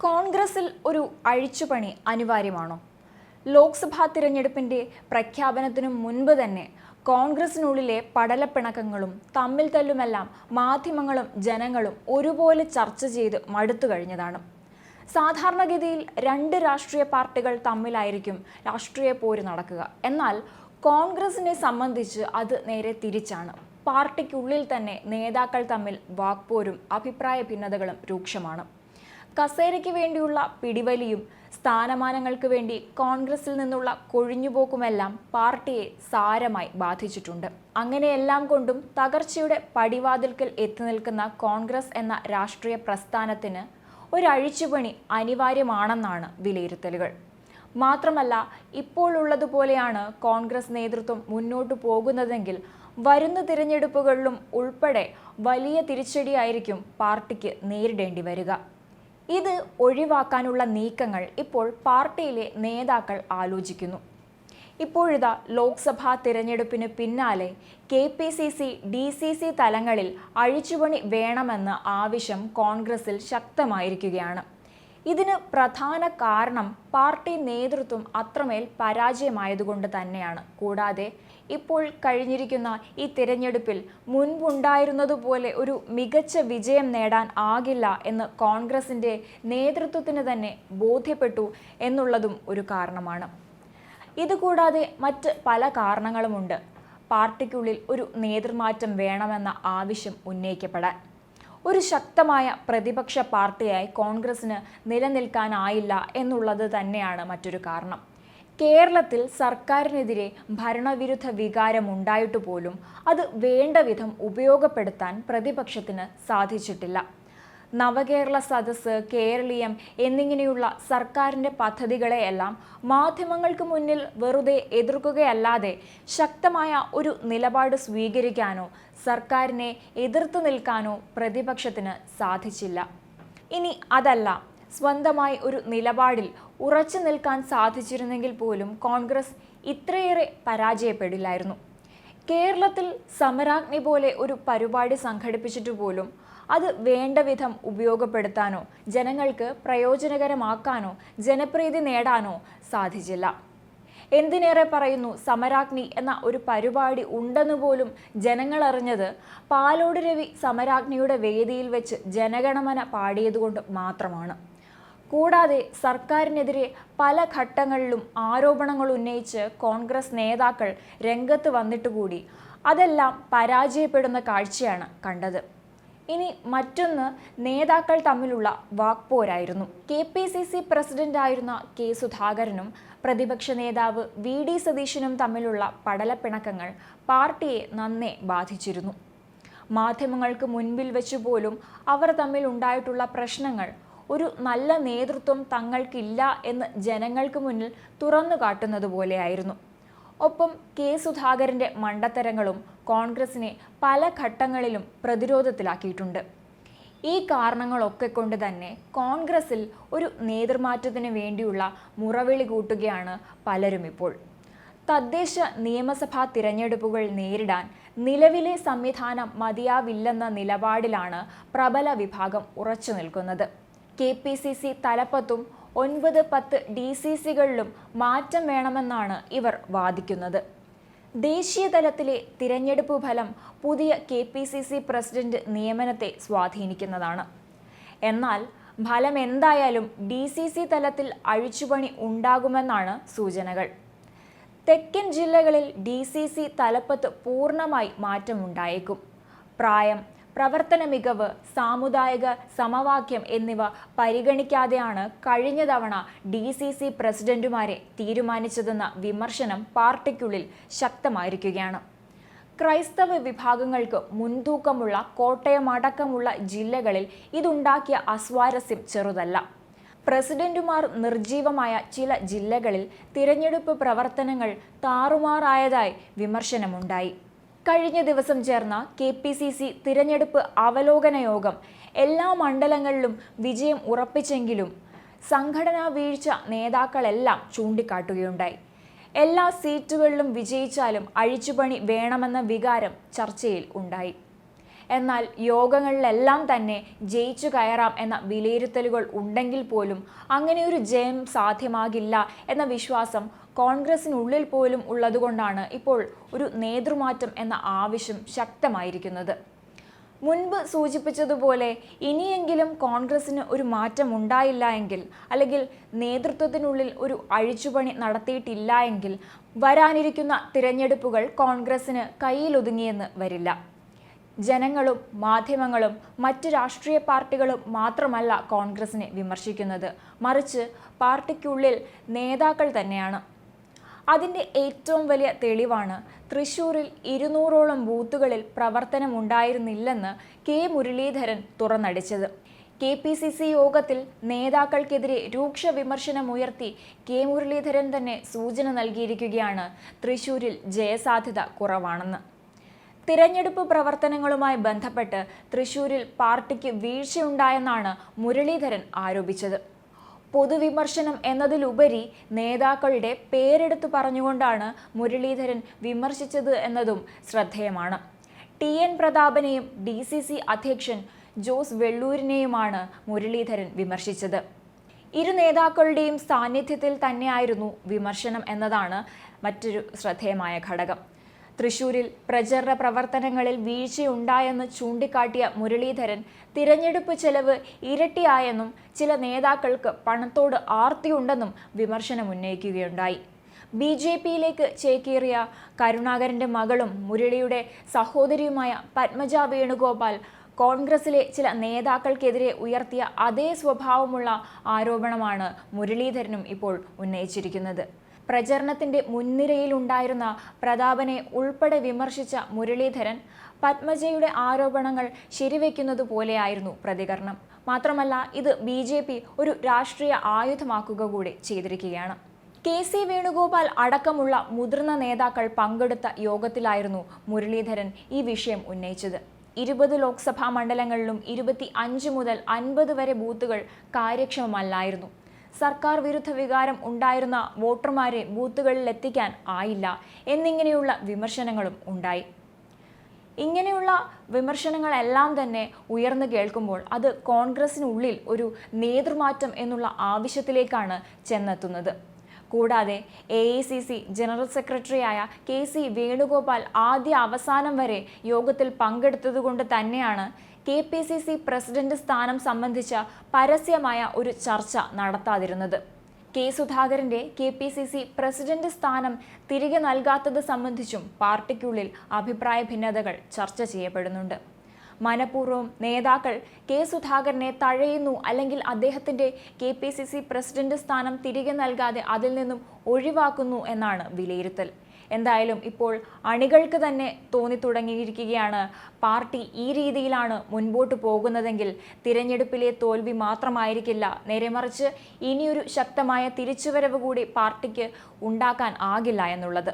കോൺഗ്രസിൽ ഒരു അഴിച്ചുപണി അനിവാര്യമാണോ? ലോക്സഭാ തിരഞ്ഞെടുപ്പിന്റെ പ്രഖ്യാപനത്തിനു മുൻപ് തന്നെ കോൺഗ്രസിനുള്ളിലെ പടലപ്പിണക്കങ്ങളും തമ്മിൽ തല്ലുമെല്ലാം മാധ്യമങ്ങളും ജനങ്ങളും ഒരുപോലെ ചർച്ച ചെയ്ത് മടുത്തു കഴിഞ്ഞതാണ്. സാധാരണഗതിയിൽ രണ്ട് രാഷ്ട്രീയ പാർട്ടികൾ തമ്മിലായിരിക്കും രാഷ്ട്രീയ പോര് നടക്കുക. എന്നാൽ കോൺഗ്രസിനെ സംബന്ധിച്ച് അത് നേരെ തിരിച്ചാണ്. പാർട്ടിക്കുള്ളിൽ തന്നെ നേതാക്കൾ തമ്മിൽ വാക്പോരും അഭിപ്രായ ഭിന്നതകളും രൂക്ഷമാണ്. കസേരയ്ക്ക് വേണ്ടിയുള്ള പിടിവലിയും സ്ഥാനമാനങ്ങൾക്ക് വേണ്ടി കോൺഗ്രസിൽ നിന്നുള്ള കൊഴിഞ്ഞുപോക്കുമെല്ലാം പാർട്ടിയെ സാരമായി ബാധിച്ചിട്ടുണ്ട്. അങ്ങനെയെല്ലാം കൊണ്ടും തകർച്ചയുടെ പടിവാതിൽക്കൽ എത്തി നിൽക്കുന്ന കോൺഗ്രസ് എന്ന രാഷ്ട്രീയ പ്രസ്ഥാനത്തിന് ഒരഴിച്ചുപണി അനിവാര്യമാണെന്നാണ് വിലയിരുത്തലുകൾ. മാത്രമല്ല, ഇപ്പോൾ ഉള്ളതുപോലെയാണ് കോൺഗ്രസ് നേതൃത്വം മുന്നോട്ടു പോകുന്നതെങ്കിൽ വരുന്ന തിരഞ്ഞെടുപ്പുകളിലും ഉൾപ്പെടെ വലിയ തിരിച്ചടിയായിരിക്കും പാർട്ടിക്ക് നേരിടേണ്ടി വരിക. ഇത് ഒഴിവാക്കാനുള്ള നീക്കങ്ങൾ ഇപ്പോൾ പാർട്ടിയിലെ നേതാക്കൾ ആലോചിക്കുന്നു. ഇപ്പോഴിതാ ലോക്സഭാ തിരഞ്ഞെടുപ്പിന് പിന്നാലെ KPCC, DCC തലങ്ങളിൽ അഴിച്ചുപണി വേണമെന്ന ആവശ്യം കോൺഗ്രസിൽ ശക്തമായിരിക്കുകയാണ്. ഇതിന് പ്രധാന കാരണം പാർട്ടി നേതൃത്വം അത്രമേൽ പരാജയമായതുകൊണ്ട് തന്നെയാണ്. കൂടാതെ ഇപ്പോൾ കഴിഞ്ഞിരിക്കുന്ന ഈ തിരഞ്ഞെടുപ്പിൽ മുൻപുണ്ടായിരുന്നതുപോലെ ഒരു മികച്ച വിജയം നേടാൻ ആകില്ല എന്ന് കോൺഗ്രസിൻ്റെ നേതൃത്വത്തിന് തന്നെ ബോധ്യപ്പെട്ടു എന്നുള്ളതും ഒരു കാരണമാണ്. ഇതുകൂടാതെ മറ്റ് പല കാരണങ്ങളുമുണ്ട് പാർട്ടിക്കുള്ളിൽ ഒരു നേതൃമാറ്റം വേണമെന്ന ആവശ്യം ഉന്നയിക്കപ്പെടാൻ. ഒരു ശക്തമായ പ്രതിപക്ഷ പാർട്ടിയായി കോൺഗ്രസിന് നിലനിൽക്കാനായില്ല എന്നുള്ളത് തന്നെയാണ് മറ്റൊരു കാരണം. കേരളത്തിൽ സർക്കാരിനെതിരെ ഭരണവിരുദ്ധ വികാരമുണ്ടായിട്ട് പോലും അത് വേണ്ട വിധം ഉപയോഗപ്പെടുത്താൻ പ്രതിപക്ഷത്തിന് സാധിച്ചിട്ടില്ല. നവകേരള സദസ്സ്, കേരളീയം എന്നിങ്ങനെയുള്ള സർക്കാരിൻ്റെ പദ്ധതികളെയെല്ലാം മാധ്യമങ്ങൾക്ക് മുന്നിൽ വെറുതെ എതിർക്കുകയല്ലാതെ ശക്തമായ ഒരു നിലപാട് സ്വീകരിക്കാനോ സർക്കാരിനെ എതിർത്ത് നിൽക്കാനോ പ്രതിപക്ഷത്തിന് സാധിച്ചില്ല. ഇനി അതല്ല, സ്വന്തമായി ഒരു നിലപാടിൽ ഉറച്ചു നിൽക്കാൻ സാധിച്ചിരുന്നെങ്കിൽ പോലും കോൺഗ്രസ് ഇത്രയേറെ പരാജയപ്പെടില്ലായിരുന്നു. കേരളത്തിൽ സമരാഗ്നി പോലെ ഒരു പരിപാടി സംഘടിപ്പിച്ചിട്ട് പോലും അത് വേണ്ട വിധം ഉപയോഗപ്പെടുത്താനോ ജനങ്ങൾക്ക് പ്രയോജനകരമാക്കാനോ ജനപ്രീതി നേടാനോ സാധിച്ചില്ല. എന്തിനേറെ പറയുന്നു, സമരാഗ്നി എന്ന ഒരു പരിപാടി ഉണ്ടെന്ന് പോലും ജനങ്ങൾ അറിഞ്ഞത് പാലോട് രവി സമരാഗ്നിയുടെ വേദിയിൽ വെച്ച് ജനഗണമന പാടിയതുകൊണ്ട് മാത്രമാണ്. കൂടാതെ സർക്കാരിനെതിരെ പല ഘട്ടങ്ങളിലും ആരോപണങ്ങൾ ഉന്നയിച്ച് കോൺഗ്രസ് നേതാക്കൾ രംഗത്ത് വന്നിട്ടുകൂടി അതെല്ലാം പരാജയപ്പെടുന്ന കാഴ്ചയാണ് കണ്ടത്. ഇനി മറ്റൊന്ന് നേതാക്കൾ തമ്മിലുള്ള വാക്പോരായിരുന്നു. KPCC പ്രസിഡന്റായിരുന്ന K. സുധാകരനും പ്രതിപക്ഷ നേതാവ് VD സതീശനും തമ്മിലുള്ള പടലപ്പിണക്കങ്ങൾ പാർട്ടിയെ നന്നേ ബാധിച്ചിരുന്നു. മാധ്യമങ്ങൾക്ക് മുൻപിൽ വെച്ചു പോലും അവർ തമ്മിൽ ഉണ്ടായിട്ടുള്ള പ്രശ്നങ്ങൾ ഒരു നല്ല നേതൃത്വം തങ്ങൾക്കില്ല എന്ന് ജനങ്ങൾക്ക് മുന്നിൽ തുറന്നു കാട്ടുന്നത് പോലെയായിരുന്നു. ഒപ്പം K. സുധാകരൻ്റെ മണ്ടത്തരങ്ങളും കോൺഗ്രസിനെ പല ഘട്ടങ്ങളിലും പ്രതിരോധത്തിലാക്കിയിട്ടുണ്ട്. ഈ കാരണങ്ങളൊക്കെ കൊണ്ട് തന്നെ കോൺഗ്രസിൽ ഒരു നേതൃമാറ്റത്തിന് വേണ്ടിയുള്ള മുറവിളി കൂട്ടുകയാണ് പലരും ഇപ്പോൾ. തദ്ദേശ നിയമസഭാ തിരഞ്ഞെടുപ്പുകൾ നേരിടാൻ നിലവിലെ സംവിധാനം മതിയാവില്ലെന്ന നിലപാടിലാണ് പ്രബല വിഭാഗം ഉറച്ചു നിൽക്കുന്നത്. KPCC തലപ്പത്തും 9-10 DCCകളിലും മാറ്റം വേണമെന്നാണ് ഇവർ വാദിക്കുന്നത്. ദേശീയ തലത്തിലെ തിരഞ്ഞെടുപ്പ് ഫലം പുതിയ KPCC പ്രസിഡന്റ് നിയമനത്തെ സ്വാധീനിക്കുന്നതാണ്. എന്നാൽ ഫലം എന്തായാലും DCC തലത്തിൽ അഴിച്ചുപണി ഉണ്ടാകുമെന്നാണ് സൂചനകൾ. തെക്കൻ ജില്ലകളിൽ DCC തലപ്പത്ത് പൂർണ്ണമായി മാറ്റമുണ്ടായേക്കും. പ്രായം, പ്രവർത്തന മികവ്, സാമുദായിക സമവാക്യം എന്നിവ പരിഗണിക്കാതെയാണ് കഴിഞ്ഞ തവണ DCC പ്രസിഡന്റുമാരെ തീരുമാനിച്ചതെന്ന വിമർശനം പാർട്ടിക്കുള്ളിൽ ശക്തമായിരിക്കുകയാണ്. ക്രൈസ്തവ വിഭാഗങ്ങൾക്ക് മുൻതൂക്കമുള്ള കോട്ടയം അടക്കമുള്ള ജില്ലകളിൽ ഇതുണ്ടാക്കിയ അസ്വാരസ്യം ചെറുതല്ല. പ്രസിഡന്റുമാർ നിർജീവമായ ചില ജില്ലകളിൽ തിരഞ്ഞെടുപ്പ് പ്രവർത്തനങ്ങൾ താറുമാറായതായി വിമർശനമുണ്ടായി. കഴിഞ്ഞ ദിവസം ചേർന്ന KPCC തിരഞ്ഞെടുപ്പ് അവലോകന യോഗം എല്ലാ മണ്ഡലങ്ങളിലും വിജയം ഉറപ്പിച്ചെങ്കിലും സംഘടനാ വീഴ്ച നേതാക്കളെല്ലാം ചൂണ്ടിക്കാട്ടുകയുണ്ടായി. എല്ലാ സീറ്റുകളിലും വിജയിച്ചാലും അഴിച്ചുപണി വേണമെന്ന വികാരം ചർച്ചയിൽ ഉണ്ടായി. എന്നാൽ യോഗങ്ങളിലെല്ലാം തന്നെ ജയിച്ചു കയറാം എന്ന വിലയിരുത്തലുകൾ ഉണ്ടെങ്കിൽ പോലും അങ്ങനെയൊരു ജയം സാധ്യമാകില്ല എന്ന വിശ്വാസം കോൺഗ്രസിനുള്ളിൽ പോലും ഉള്ളതുകൊണ്ടാണ് ഇപ്പോൾ ഒരു നേതൃമാറ്റം എന്ന ആവശ്യം ശക്തമായിരിക്കുന്നത്. മുൻപ് സൂചിപ്പിച്ചതുപോലെ ഇനിയെങ്കിലും കോൺഗ്രസിന് ഒരു മാറ്റം ഉണ്ടായില്ല എങ്കിൽ, അല്ലെങ്കിൽ നേതൃത്വത്തിനുള്ളിൽ ഒരു അഴിച്ചുപണി നടത്തിയിട്ടില്ല എങ്കിൽ വരാനിരിക്കുന്ന തിരഞ്ഞെടുപ്പുകൾ കോൺഗ്രസിന് കയ്യിലൊതുങ്ങിയെന്ന് വരില്ല. ജനങ്ങളും മാധ്യമങ്ങളും മറ്റ് രാഷ്ട്രീയ പാർട്ടികളും മാത്രമല്ല കോൺഗ്രസിനെ വിമർശിക്കുന്നത്, മറിച്ച് പാർട്ടിക്കുള്ളിൽ നേതാക്കൾ തന്നെയാണ്. അതിൻ്റെ ഏറ്റവും വലിയ തെളിവാണ് തൃശ്ശൂരിൽ 200ഓളം ബൂത്തുകളിൽ പ്രവർത്തനമുണ്ടായിരുന്നില്ലെന്ന് കെ മുരളീധരൻ തുറന്നടിച്ചത്. KPCC യോഗത്തിൽ നേതാക്കൾക്കെതിരെ രൂക്ഷ വിമർശനമുയർത്തി കെ മുരളീധരൻ തന്നെ സൂചന നൽകിയിരിക്കുകയാണ് തൃശ്ശൂരിൽ ജയസാധ്യത കുറവാണെന്ന്. തിരഞ്ഞെടുപ്പ് പ്രവർത്തനങ്ങളുമായി ബന്ധപ്പെട്ട് തൃശ്ശൂരിൽ പാർട്ടിക്ക് വീഴ്ചയുണ്ടായെന്നാണ് മുരളീധരൻ ആരോപിച്ചത്. പൊതുവിമർശനം എന്നതിലുപരി നേതാക്കളുടെ പേരെടുത്തു പറഞ്ഞുകൊണ്ടാണ് മുരളീധരൻ വിമർശിച്ചത് എന്നതും ശ്രദ്ധേയമാണ്. TN പ്രതാപനെയും DCC അധ്യക്ഷൻ ജോസ് വെള്ളൂരിനെയുമാണ് മുരളീധരൻ വിമർശിച്ചത്. ഇരു നേതാക്കളുടെയും സാന്നിധ്യത്തിൽ തന്നെയായിരുന്നു വിമർശനം എന്നതാണ് മറ്റൊരു ശ്രദ്ധേയമായ ഘടകം. തൃശ്ശൂരിൽ പ്രചരണ പ്രവർത്തനങ്ങളിൽ വീഴ്ചയുണ്ടായെന്ന് ചൂണ്ടിക്കാട്ടിയ മുരളീധരൻ തിരഞ്ഞെടുപ്പ് ചെലവ് ഇരട്ടിയായെന്നും ചില നേതാക്കൾക്ക് പണത്തോട് ആർത്തിയുണ്ടെന്നും വിമർശനമുന്നയിക്കുകയുണ്ടായി. BJPയിലേക്ക് ചേക്കേറിയ കരുണാകരൻ്റെ മകളും മുരളിയുടെ സഹോദരിയുമായ പത്മജ വേണുഗോപാൽ കോൺഗ്രസിലെ ചില നേതാക്കൾക്കെതിരെ ഉയർത്തിയ അതേ സ്വഭാവമുള്ള ആരോപണമാണ് മുരളീധരനും ഇപ്പോൾ ഉന്നയിച്ചിരിക്കുന്നത്. പ്രചരണത്തിന്റെ മുൻനിരയിലുണ്ടായിരുന്ന പ്രതാപനെ ഉൾപ്പെടെ വിമർശിച്ച മുരളീധരൻ പത്മജയുടെ ആരോപണങ്ങൾ ശരിവെക്കുന്നത് പോലെയായിരുന്നു പ്രതികരണം. മാത്രമല്ല, ഇത് BJP ഒരു രാഷ്ട്രീയ ആയുധമാക്കുക കൂടി ചെയ്തിരിക്കുകയാണ്. KC വേണുഗോപാൽ അടക്കമുള്ള മുതിർന്ന നേതാക്കൾ പങ്കെടുത്ത യോഗത്തിലായിരുന്നു മുരളീധരൻ ഈ വിഷയം ഉന്നയിച്ചത്. 20 ലോക്സഭാ മണ്ഡലങ്ങളിലും 25 മുതൽ 50 വരെ ബൂത്തുകൾ കാര്യക്ഷമമല്ലായിരുന്നു. സർക്കാർ വിരുദ്ധ വികാരം ഉണ്ടായിരുന്ന വോട്ടർമാരെ ബൂത്തുകളിൽ എത്തിക്കാൻ ആയില്ല എന്നിങ്ങനെയുള്ള വിമർശനങ്ങളും ഉണ്ടായി. ഇങ്ങനെയുള്ള വിമർശനങ്ങളെല്ലാം തന്നെ ഉയർന്നു കേൾക്കുമ്പോൾ അത് കോൺഗ്രസിനുള്ളിൽ ഒരു നേതൃമാറ്റം എന്നുള്ള ആവശ്യത്തിലേക്കാണ് ചെന്നെത്തുന്നത്. കൂടാതെ AICC ജനറൽ സെക്രട്ടറിയായ KC വേണുഗോപാൽ ആദ്യ അവസാനം വരെ യോഗത്തിൽ പങ്കെടുത്തതുകൊണ്ട് തന്നെയാണ് KPCC പ്രസിഡന്റ് സ്ഥാനം സംബന്ധിച്ച പരസ്യമായ ഒരു ചർച്ച നടത്താതിരുന്നത്. K സുധാകരന്റെ KPCC പ്രസിഡന്റ് സ്ഥാനം തിരികെ നൽകാത്തത് സംബന്ധിച്ചും പാർട്ടിക്കുള്ളിൽ അഭിപ്രായ ഭിന്നതകൾ ചർച്ച ചെയ്യപ്പെടുന്നുണ്ട്. മനഃപൂർവ്വം നേതാക്കൾ K സുധാകരനെ തഴയുന്നു, അല്ലെങ്കിൽ അദ്ദേഹത്തിന്റെ KPCC പ്രസിഡന്റ് സ്ഥാനം തിരികെ നൽകാതെ അതിൽ നിന്നും ഒഴിവാക്കുന്നു എന്നാണ് വിലയിരുത്തൽ. എന്തായാലും ഇപ്പോൾ അണികൾക്ക് തന്നെ തോന്നിത്തുടങ്ങിയിരിക്കുകയാണ്, പാർട്ടി ഈ രീതിയിലാണ് മുൻപോട്ട് പോകുന്നതെങ്കിൽ തിരഞ്ഞെടുപ്പിലെ തോൽവി മാത്രമായിരിക്കില്ല, നേരെമറിച്ച് ഇനിയൊരു ശക്തമായ തിരിച്ചുവരവ് കൂടി പാർട്ടിക്ക് ഉണ്ടാക്കാൻ ആകില്ല എന്നുള്ളത്.